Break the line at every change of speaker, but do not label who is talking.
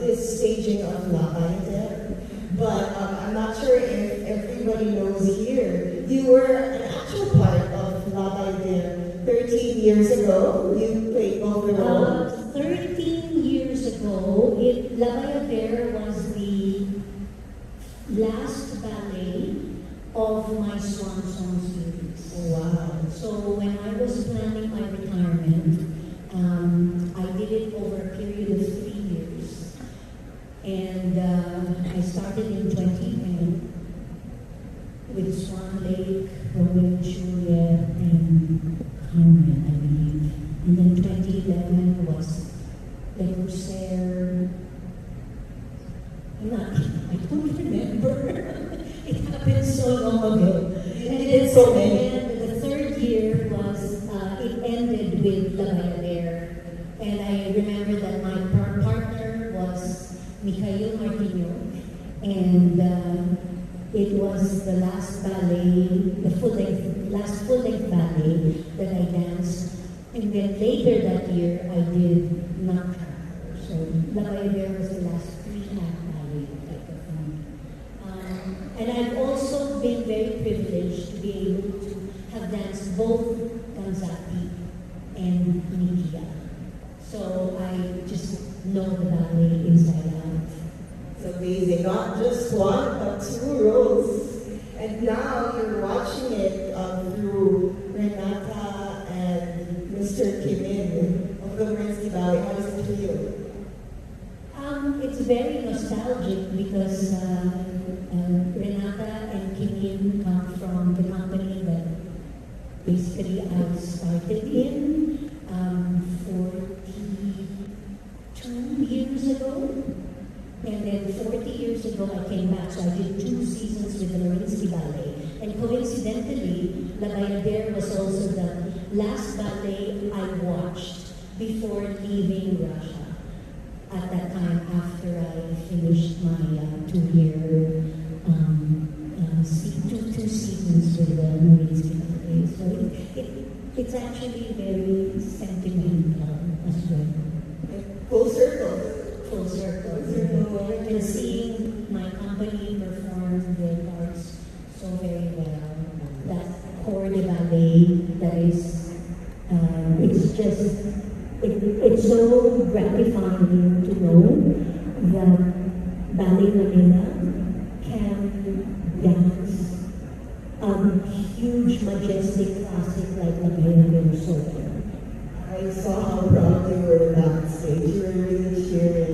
this staging of La Bayadere. But I'm not sure if everybody knows here, you were an actual part of La Bayadere 13 years ago. You played both the roles.
13 years ago, La Bayadere was the last ballet of my Swan Song series.
Wow.
So when I was planning my retirement, I did it over a period of 3 years. And I started in 2010 with Swan Lake, Romeo and Juliet, and Carmen, I believe. And then 2011 was Le Corsair. I don't remember. It happened so long ago. And then
so many.
the third year was, it ended with La Bayadere. And I remember that my partner was Mikhail Martino. And it was the last ballet, last full-length ballet that I danced. And then later that year, I did Nutcracker. So La Bayadere was the last three-act ballet that I performed. And I've also been very privileged to be able to have danced both Ganzati and Nikia. So I just know the ballet inside out.
It's amazing. Not just one, but two roles. And now you're watching it through Renata and Mr. Kim In of the Marinsky Ballet. How does it feel?
It's very nostalgic because Renata and Kim In come from the company that basically I started in 42 years ago. And then 40 years ago I came back, so I did 2 seasons with the Marinsky Ballet. And coincidentally, La Bayadere was also the last ballet I watched before leaving Russia. At that time, after I finished my 2-year, 2 seasons with the Marinsky Ballet. So it's actually very sentimental as well.
Full circle.
Full circle. And seeing my company perform their parts so very well, that corps de ballet, that is, it's just, it's so gratifying to know that Ballet Manila can dance a huge, majestic classic like La Bayadere so well.
I saw how proud you were on stage. You were really cheering.